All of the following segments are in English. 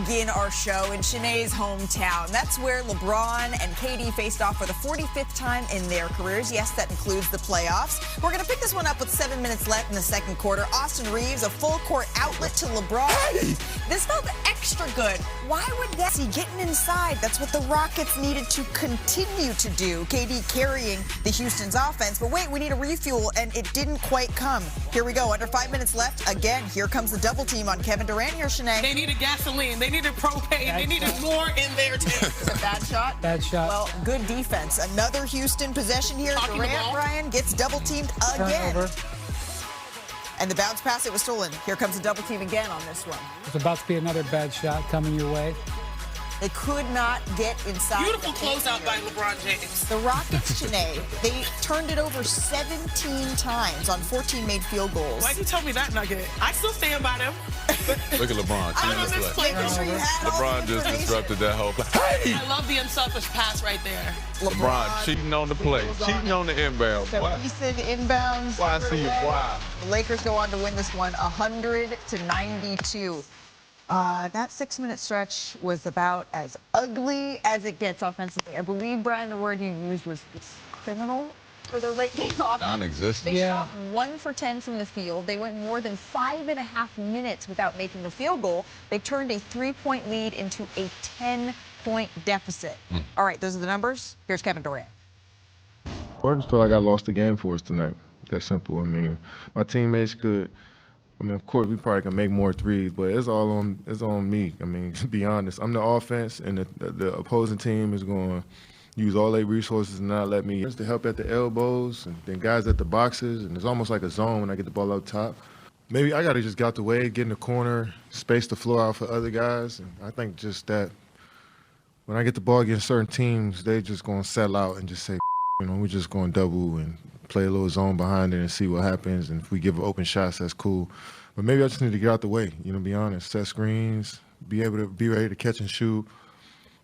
begin our show in Shanae's hometown. That's where LeBron and KD faced off for the 45th time in their careers. Yes, that includes the playoffs. We're going to pick this one up with 7 minutes left in the second quarter. Austin Reeves, a full-court outlet to LeBron. Hey! This felt extra good. Why would that? See, getting inside, that's what the Rockets needed to continue to do. KD carrying the Houston's offense. But wait, we need a refuel, and it didn't quite come. Here we go. Under 5 minutes left. Again, here comes the double team on Kevin Durant here, Shanae. They needed gasoline. They needed propane. They needed more in their tank. It's a bad shot? Bad shot. Well, good defense. Another Houston possession here. Durant, Brian, gets double teamed again. Turnover. And the bounce pass, it was stolen. Here comes a double team again on this one. It's about to be another bad shot coming your way. They could not get inside. Beautiful closeout by LeBron James. The Rockets, Shanae, they turned it over 17 times on 14 made field goals. Why'd you tell me that nugget? I still stand by them. Look at LeBron. LeBron just disrupted that whole play. Hey! I love the unselfish pass right there. LeBron cheating on the play, cheating on the inbound. Recent inbounds. Why see you? Wow. The Lakers go on to win this one 100-92. That 6-minute stretch was about as ugly as it gets offensively. I believe, Brian, the word you used was criminal for their late game offense. Non-existent. They shot 1 for 10 from the field. They went more than 5.5 minutes without making the field goal. They turned a 3-point lead into a 10-point deficit. All right, those are the numbers. Here's Kevin Durant. I just feel like I lost the game for us tonight. That simple. I mean, my teammates could. I mean, of course, we probably can make more threes, but it's on me. I mean, to be honest, I'm the offense, and the opposing team is going to use all their resources and not let me. It's the help at the elbows, and then guys at the boxes, and it's almost like a zone when I get the ball up top. Maybe I got to just get out the way, get in the corner, space the floor out for other guys, and I think just that when I get the ball against certain teams, they just going to settle out and just say, you know, we're just going to double and play a little zone behind it and see what happens. And if we give open shots, that's cool. But maybe I just need to get out the way, you know, be honest. Set screens, be ready to catch and shoot.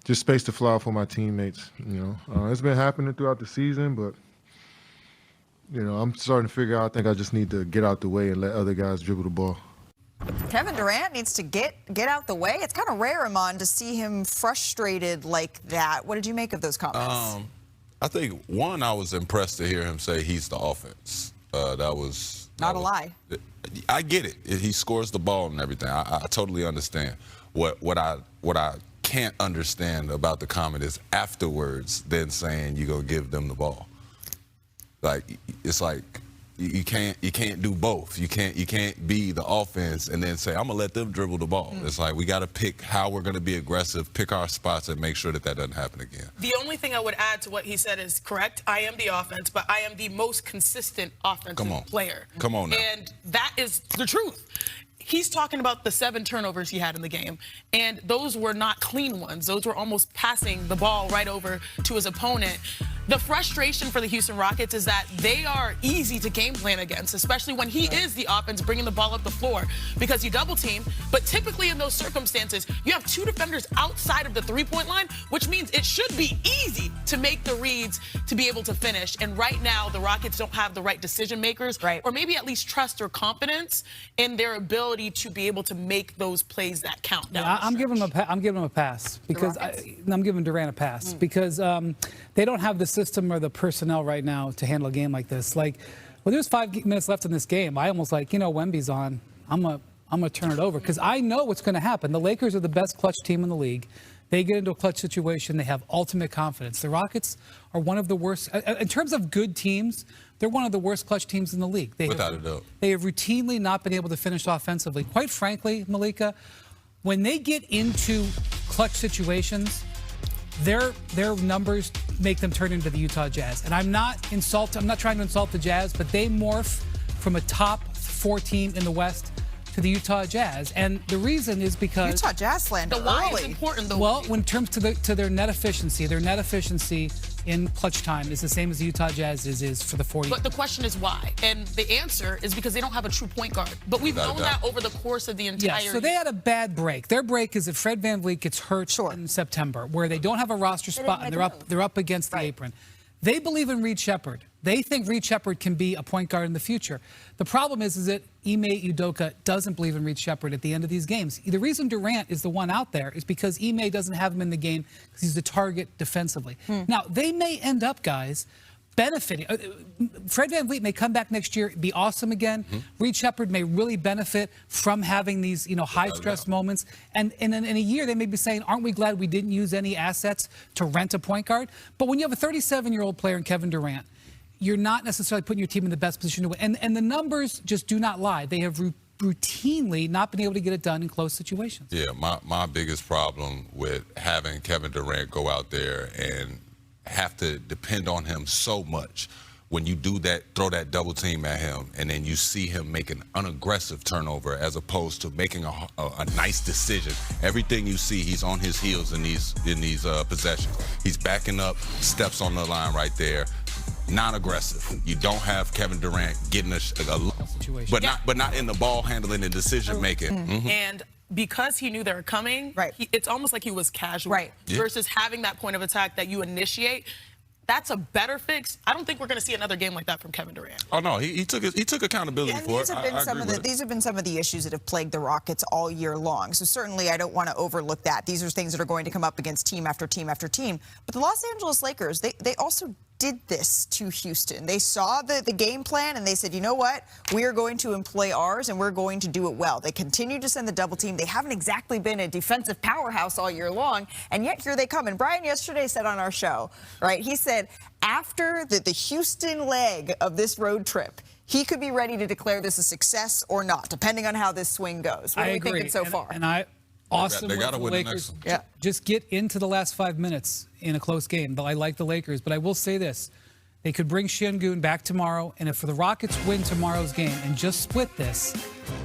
Just space the floor for my teammates, you know. It's been happening throughout the season, but, you know, I'm starting to figure out, I think I just need to get out the way and let other guys dribble the ball. Kevin Durant needs to get out the way. It's kind of rare, Amon, to see him frustrated like that. What did you make of those comments? I think, one, I was impressed to hear him say he's the offense. That was not a lie. I get it. He scores the ball and everything. I totally understand. What I can't understand about the comment is afterwards then saying you're gonna give them the ball. Like, it's like you can't do both. You can't be the offense and then say I'm gonna let them dribble the ball. It's like we got to pick how we're gonna be aggressive, pick our spots, and make sure that doesn't happen again. The only thing I would add to what he said is correct. I am the offense, but I am the most consistent offensive player. Come on now. And that is the truth. He's talking about the 7 turnovers he had in the game, and those were not clean ones. Those were almost passing the ball right over to his opponent. The frustration for the Houston Rockets is that they are easy to game plan against, especially when he is the offense bringing the ball up the floor, because you double team. But typically in those circumstances, you have 2 defenders outside of the 3-point line, which means it should be easy to make the reads to be able to finish. And right now, the Rockets don't have the right decision makers, or maybe at least trust or confidence in their ability to be able to make those plays that count. Yeah, I'm giving him a pass because I'm giving Durant a pass because they don't have the system or the personnel right now to handle a game like this. Like, well, there's 5 minutes left in this game. I almost like, you know, Wemby's on. I'm gonna turn it over because I know what's going to happen. The Lakers are the best clutch team in the league. They get into a clutch situation. They have ultimate confidence. The Rockets are one of the worst in terms of good teams. They're one of the worst clutch teams in the league. Without a doubt. They have routinely not been able to finish offensively. Quite frankly, Malika, when they get into clutch situations, their numbers make them turn into the Utah Jazz. And I'm not trying to insult the Jazz, but they morph from a top 4 team in the West to the Utah Jazz. And the reason is because Utah Jazz slander why is important though. Well, when terms to their net efficiency in clutch time is the same as the Utah Jazz is for the 40. But the question is why? And the answer is because they don't have a true point guard. But we've known that over the course of the entire year. So they had a bad break. Their break is if Fred VanVleet gets hurt in September, where they don't have a roster spot and they're up against the apron. They believe in Reed Shepherd. They think Reed Shepherd can be a point guard in the future. The problem is that Ime Udoka doesn't believe in Reed Shepherd at the end of these games. The reason Durant is the one out there is because Ime doesn't have him in the game because he's the target defensively. Now, they may end up, guys, benefiting. Fred VanVleet may come back next year, be awesome again. Reed Shepherd may really benefit from having these, high-stress moments. And in a year, they may be saying, aren't we glad we didn't use any assets to rent a point guard? But when you have a 37-year-old player in Kevin Durant, you're not necessarily putting your team in the best position to win. And the numbers just do not lie. They have routinely not been able to get it done in close situations. Yeah, my biggest problem with having Kevin Durant go out there and have to depend on him so much when you do that, throw that double team at him, and then you see him make an unaggressive turnover as opposed to making a nice decision. Everything you see, he's on his heels in these possessions. He's backing up, steps on the line right there. Non-aggressive. You don't have Kevin Durant getting a situation, but not in the ball handling and decision making. And because he knew they were coming, it's almost like he was casual. Versus having that point of attack that you initiate. That's a better fix. I don't think we're going to see another game like that from Kevin Durant. Oh no, he took accountability for it. These have been some of the issues that have plagued the Rockets all year long. So certainly I don't want to overlook that. These are things that are going to come up against team after team after team. But the Los Angeles Lakers, they also did this to Houston. They saw the game plan and they said, you know what? We are going to employ ours and we're going to do it well. They continue to send the double team. They haven't exactly been a defensive powerhouse all year long, and yet here they come. And Brian yesterday said on our show, right, he said after the Houston leg of this road trip, he could be ready to declare this a success or not, depending on how this swing goes. What are we thinking so far? Awesome. They got to win the Lakers. next one. Just get into the last 5 minutes in a close game. I like the Lakers, but I will say this. They could bring Şengün back tomorrow, and if the Rockets win tomorrow's game and just split this,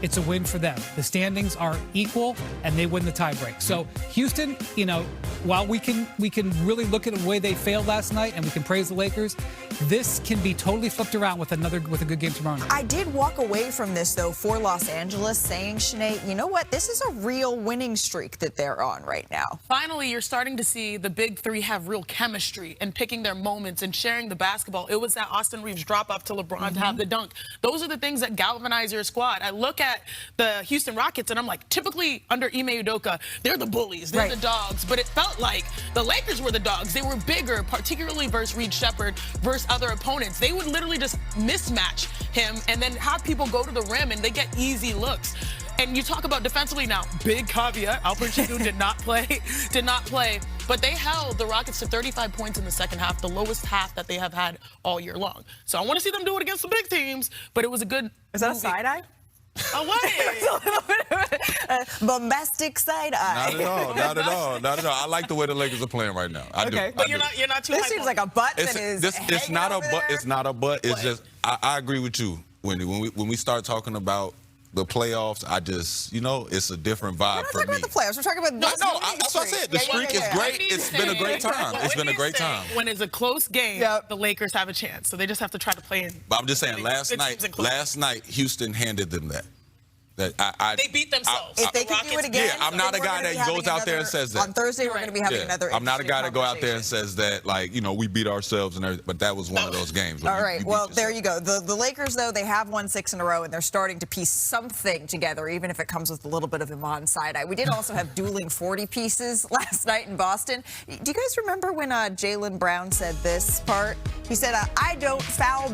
it's a win for them. The standings are equal, and they win the tiebreak. So Houston, while we can really look at the way they failed last night, and we can praise the Lakers, this can be totally flipped around with a good game tomorrow night. I did walk away from this, though, for Los Angeles, saying, Sinead, you know what? This is a real winning streak that they're on right now. Finally, you're starting to see the big three have real chemistry and picking their moments and sharing the basketball. It was that Austin Reeves drop-off to LeBron to have the dunk. Those are the things that galvanize your squad. I look at the Houston Rockets, and I'm like, typically under Ime Udoka, they're the bullies, they're the dogs. But it felt like the Lakers were the dogs. They were bigger, particularly versus Reed Shepherd, versus other opponents. They would literally just mismatch him and then have people go to the rim, and they get easy looks. And you talk about defensively now, big caveat, Alperen Şengün did not play, but they held the Rockets to 35 points in the second half, the lowest half that they have had all year long. So I want to see them do it against the big teams, but it was a good Is that a side-eye? Oh, what? It's a little bit of a bombastic side-eye. Not at all. I like the way the Lakers are playing right now. I do. But you're not too. This seems like a butt that is it's not a butt. It's not a butt. It's just I agree with you, Wendy. When we start talking about the playoffs, it's a different vibe for me. We're not talking about the playoffs. We're talking about that's what I said. The streak is great. It's been a great time. It's been a great time. When it's a close game, the Lakers have a chance. So they just have to try to play in. But I'm just saying, last night, Houston handed them that. They beat themselves. If they can do it again, I'm not a guy that goes out there and says that. On Thursday, we're going to be having another. I'm not a guy that go out there and says that, we beat ourselves and everything. But that was one of those games. All right. Well, there you go. The Lakers, though, they have won 6 in a row, and they're starting to piece something together, even if it comes with a little bit of Iman side-eye. We did also have dueling 40 pieces last night in Boston. Do you guys remember when Jaylen Brown said this part? He said, I don't foul